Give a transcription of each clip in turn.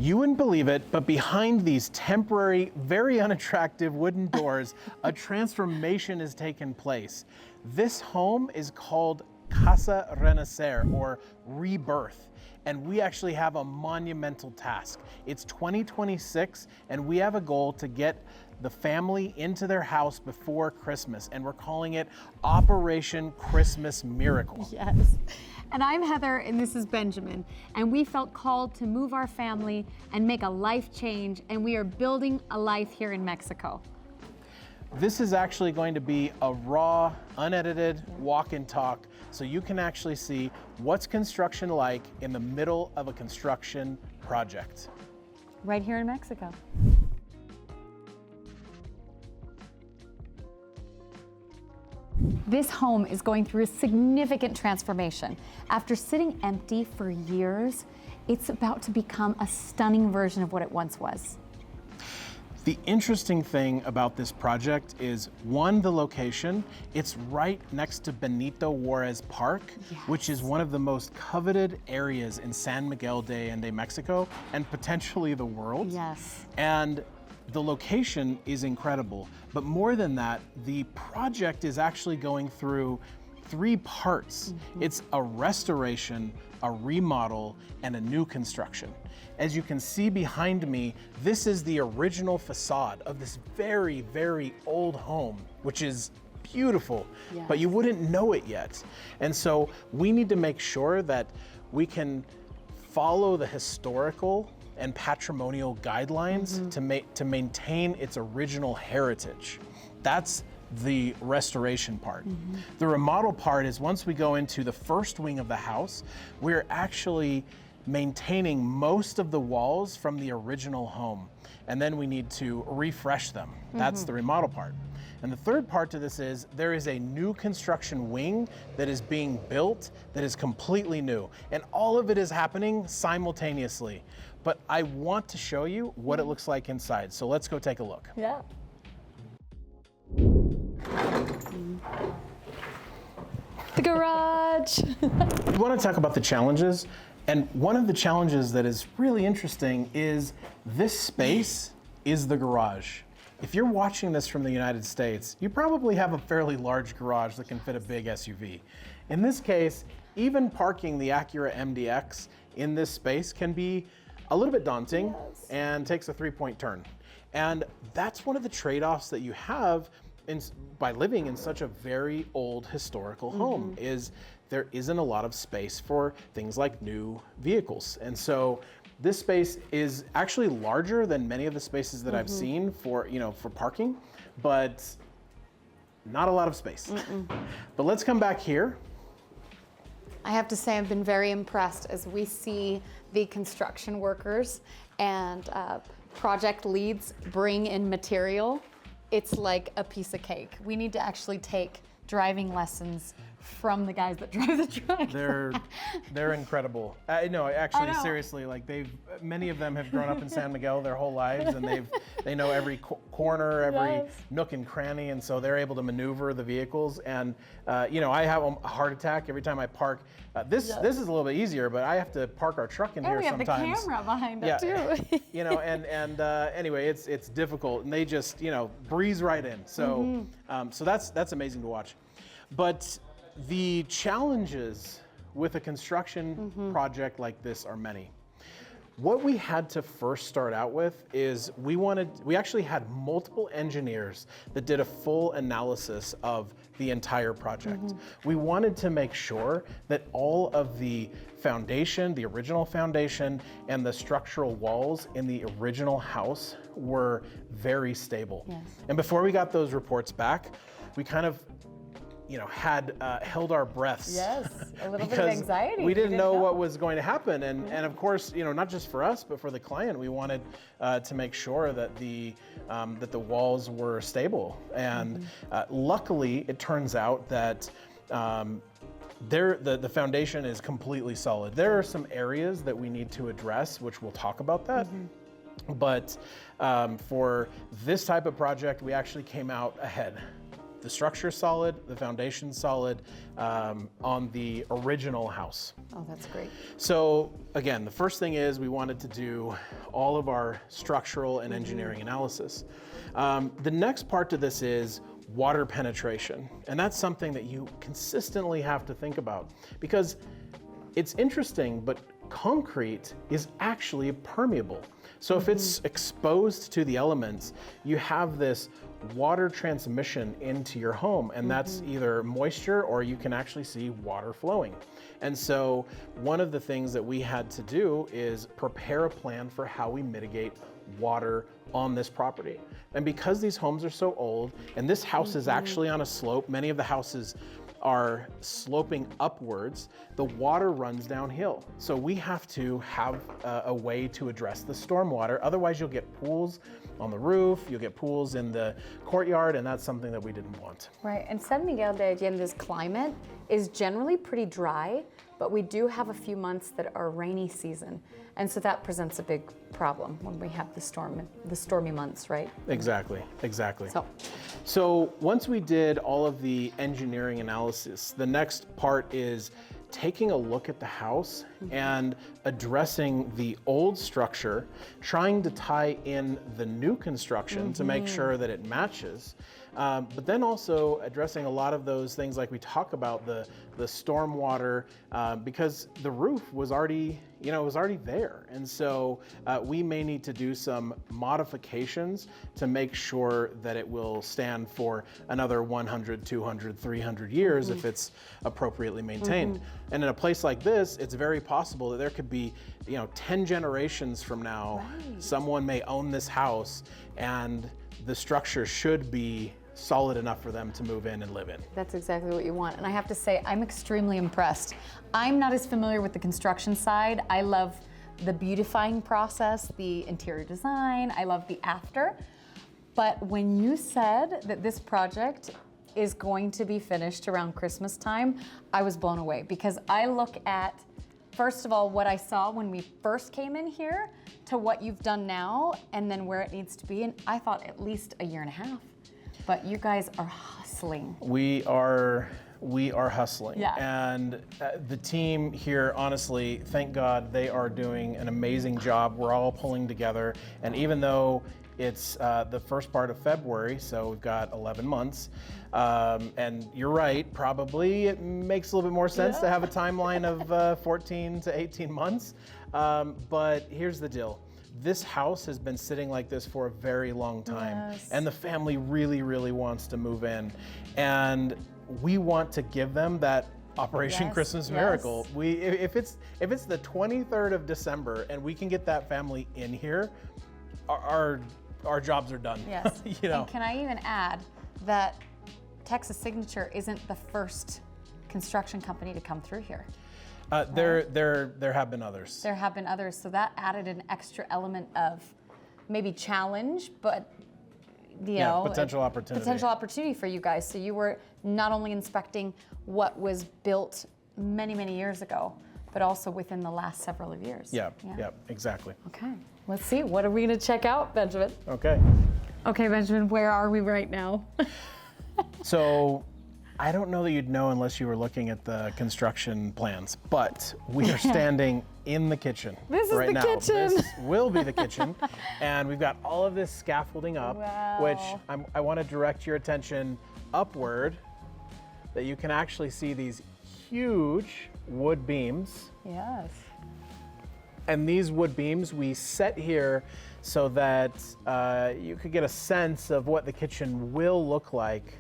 You wouldn't believe it, but behind these temporary, very unattractive wooden doors, a transformation has taken place. This home is called Casa Renacer, or Rebirth. And we actually have a monumental task. It's 2026, and we have a goal to get the family into their house before Christmas, and we're calling it Operation Christmas Miracle. Yes. And I'm Heather, and this is Benjamin, and we felt called to move our family and make a life change, and we are building a life here in Mexico. This is actually going to be a raw, unedited walk and talk, so you can actually see what's construction like in the middle of a construction project. Right here in Mexico. This home is going through a significant transformation. After sitting empty for years, it's about to become a stunning version of what it once was. The interesting thing about this project is, one, the location. It's right next to Benito Juarez Park, which is one of the most coveted areas in San Miguel de Allende, Mexico, and potentially the world. Yes. And the location is incredible, but more than that, the project is actually going through 3 parts. It's a restoration, a remodel, and a new construction. As you can see behind me, this is the original facade of this very, very old home, which is beautiful, but you wouldn't know it yet. And so we need to make sure that we can follow the historical and patrimonial guidelines to maintain its original heritage. That's the restoration part. The remodel part is, once we go into the first wing of the house, we're actually maintaining most of the walls from the original home, and then we need to refresh them. That's the remodel part. And the third part to this is, there is a new construction wing that is being built that is completely new. And all of it is happening simultaneously. But I want to show you what it looks like inside. So let's go take a look. Yeah. The garage. We want to talk about the challenges. And one of the challenges that is really interesting is this space is the garage. If you're watching this from the United States, you probably have a fairly large garage that can fit a big SUV. In this case, even parking the Acura MDX in this space can be a little bit daunting and takes a 3-point turn. And that's one of the trade-offs that you have by living in such a very old historical home, is there isn't a lot of space for things like new vehicles. And so this space is actually larger than many of the spaces that I've seen for parking, but not a lot of space. But let's come back here. I have to say, I've been very impressed as we see the construction workers and project leads bring in material. It's like a piece of cake. We need to actually take driving lessons from the guys that drive the truck. They're incredible. No, actually, seriously, like many of them have grown up in San Miguel their whole lives, and they know every corner, every nook and cranny, and so they're able to maneuver the vehicles. And I have a heart attack every time I park. This is a little bit easier, but I have to park our truck in here sometimes. And we have the camera behind it too. Anyway, it's difficult, and they just breeze right in. So so that's amazing to watch. But the challenges with a construction project like this are many. What we had to first start out with is we actually had multiple engineers that did a full analysis of the entire project. We wanted to make sure that all of the foundation, the original foundation, and the structural walls in the original house were very stable. And before we got those reports back, we kind of had held our breaths. Yes, a little bit of anxiety. We didn't know what was going to happen. And of course, not just for us, but for the client, we wanted to make sure that the walls were stable. And luckily, it turns out that the foundation is completely solid. There are some areas that we need to address, which we'll talk about that. But for this type of project, we actually came out ahead. the structure's solid, the foundation's solid on the original house. Oh, that's great. So again, the first thing is we wanted to do all of our structural and engineering analysis. The next part to this is water penetration. And that's something that you consistently have to think about, because it's interesting, but concrete is actually permeable. So if it's exposed to the elements, you have this water transmission into your home, and that's either moisture or you can actually see water flowing. And so one of the things that we had to do is prepare a plan for how we mitigate water on this property. And because these homes are so old, and this house is actually on a slope, many of the houses are sloping upwards, the water runs downhill. So we have to have a way to address the stormwater. Otherwise you'll get pools on the roof, you'll get pools in the courtyard, and that's something that we didn't want. Right, and San Miguel de Allende's climate is generally pretty dry, but we do have a few months that are rainy season. And so that presents a big problem when we have the stormy months, right? Exactly. So once we did all of the engineering analysis, the next part is taking a look at the house and addressing the old structure, trying to tie in the new construction to make sure that it matches. But then also addressing a lot of those things like we talk about, the stormwater, because the roof was already, there. And so we may need to do some modifications to make sure that it will stand for another 100, 200, 300 years if it's appropriately maintained. And in a place like this, it's very possible that there could be, 10 generations from now, someone may own this house and the structure should be solid enough for them to move in and live in. That's exactly what you want. And I have to say, I'm extremely impressed. I'm not as familiar with the construction side. I love the beautifying process, the interior design. I love the after. But when you said that this project is going to be finished around Christmas time, I was blown away, because I look at, first of all, what I saw when we first came in here to what you've done now, and then where it needs to be. And I thought at least a year and a half. But you guys are hustling. We are hustling. Yeah. And the team here, honestly, thank God, they are doing an amazing job. We're all pulling together. And even though it's the first part of February, so we've got 11 months, and you're right, probably it makes a little bit more sense to have a timeline of 14 to 18 months. But here's the deal. This house has been sitting like this for a very long time, and the family really, really wants to move in, and we want to give them that Operation Christmas Miracle. If it's the 23rd of December and we can get that family in here, our jobs are done. Yes. And can I even add that Texas Signature isn't the first construction company to come through here? There have been others. There have been others, so that added an extra element of maybe challenge, but potential opportunity. Potential opportunity for you guys. So you were not only inspecting what was built many, many years ago, but also within the last several of years. Yeah, exactly. Okay, let's see. What are we going to check out, Benjamin? Okay, Benjamin, where are we right now? So, I don't know that you'd know unless you were looking at the construction plans, but we are standing in the kitchen This is right the now. kitchen. This will be the kitchen, and we've got all of this scaffolding up, which I want to direct your attention upward, that you can actually see these huge wood beams. Yes. And these wood beams we set here so that you could get a sense of what the kitchen will look like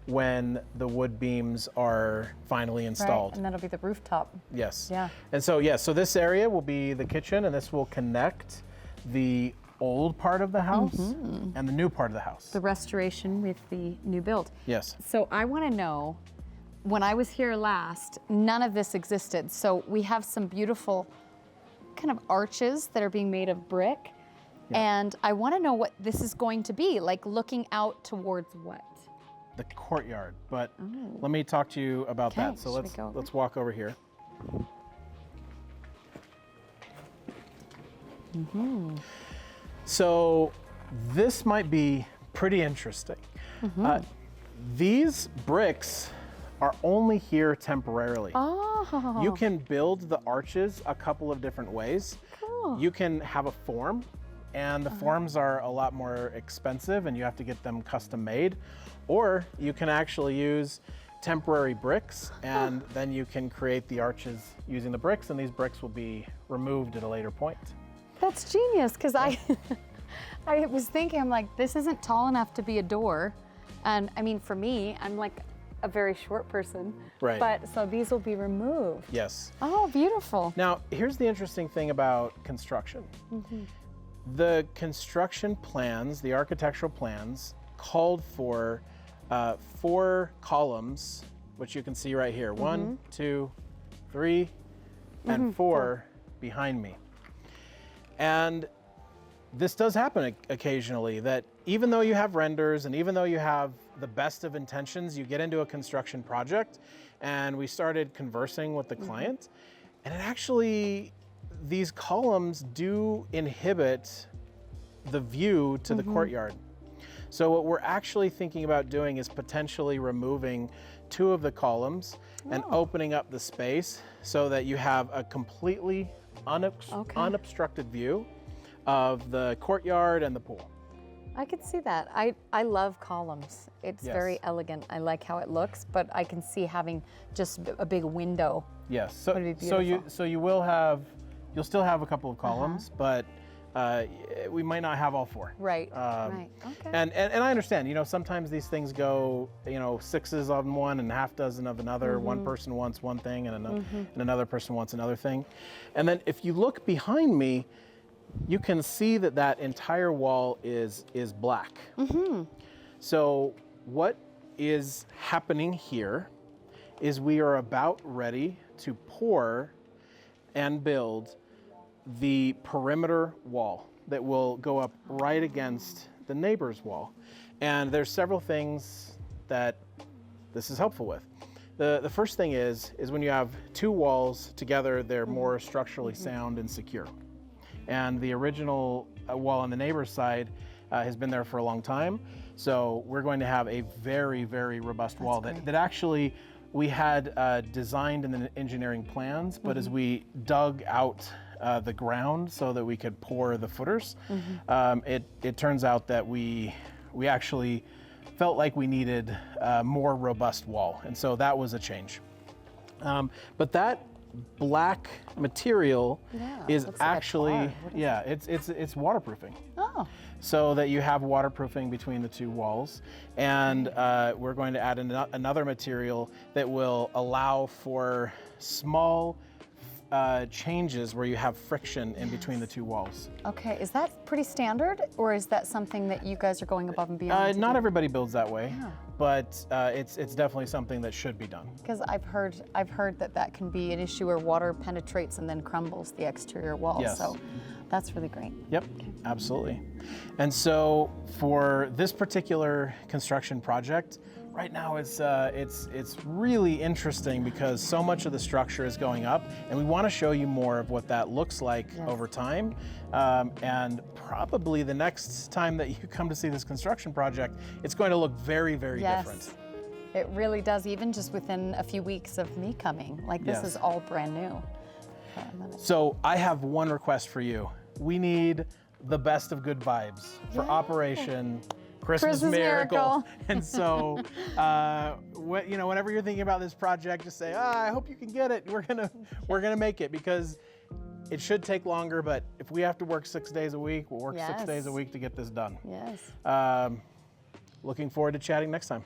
when the wood beams are finally installed. Right, and that'll be the rooftop. Yes. Yeah. And so, so this area will be the kitchen, and this will connect the old part of the house and the new part of the house. The restoration with the new build. Yes. So I want to know, when I was here last, none of this existed. So we have some beautiful kind of arches that are being made of brick. Yeah. And I want to know what this is going to be, like looking out towards what? The courtyard, but let me talk to you about that. So let's walk over here. So this might be pretty interesting. These bricks are only here temporarily. Oh. You can build the arches a couple of different ways. Cool. You can have a form, and the forms are a lot more expensive and you have to get them custom made. Or you can actually use temporary bricks, and then you can create the arches using the bricks, and these bricks will be removed at a later point. That's genius, because I was thinking, I'm like, this isn't tall enough to be a door. And I mean, for me, I'm like a very short person. Right. But so these will be removed. Yes. Oh, beautiful. Now, here's the interesting thing about construction. The construction plans, the architectural plans, called for 4 columns, which you can see right here. 1, 2, 3, and 4 behind me. And this does happen occasionally, that even though you have renders and even though you have the best of intentions, you get into a construction project, and we started conversing with the client, and it actually, these columns do inhibit the view to the courtyard. So what we're actually thinking about doing is potentially removing 2 of the columns and opening up the space so that you have a completely unobstructed view of the courtyard and the pool. I could see that. I love columns. It's very elegant. I like how it looks, but I can see having just a big window. Yes. Would be beautiful. You'll still have a couple of columns, but we might not have all 4. Right. Right. Okay. And I understand, you know, sometimes these things go, you know, 6s on one and half dozen of another. One person wants one thing and another person wants another thing. And then if you look behind me, you can see that that entire wall is black. So what is happening here is we are about ready to pour and build the perimeter wall that will go up right against the neighbor's wall. And there's several things that this is helpful with. The first thing is when you have 2 walls together, they're more structurally sound and secure. And the original wall on the neighbor's side has been there for a long time. So we're going to have a very, very robust wall that actually we had designed in the engineering plans, but as we dug out the ground so that we could pour the footers, it turns out that we actually felt like we needed a more robust wall. And so that was a change. But that black material is actually, it's waterproofing. Oh. So that you have waterproofing between the 2 walls. And we're going to add another material that will allow for small changes where you have friction in between the 2 walls. Okay, is that pretty standard, or is that something that you guys are going above and beyond? Not everybody builds that way, but it's definitely something that should be done. Because I've heard that can be an issue where water penetrates and then crumbles the exterior walls. Yes. So that's really great. Yep, absolutely. And so for this particular construction project, right now it's really interesting because so much of the structure is going up, and we want to show you more of what that looks like over time. And probably the next time that you come to see this construction project, it's going to look very, very different. It really does, even just within a few weeks of me coming. Like, this is all brand new. So I have one request for you. We need the best of good vibes for Operation Christmas Miracle. And so, whenever you're thinking about this project, just say, I hope you can get it. We're gonna make it, because it should take longer, but if we have to work 6 days a week, we'll work 6 days a week to get this done. Yes. Looking forward to chatting next time.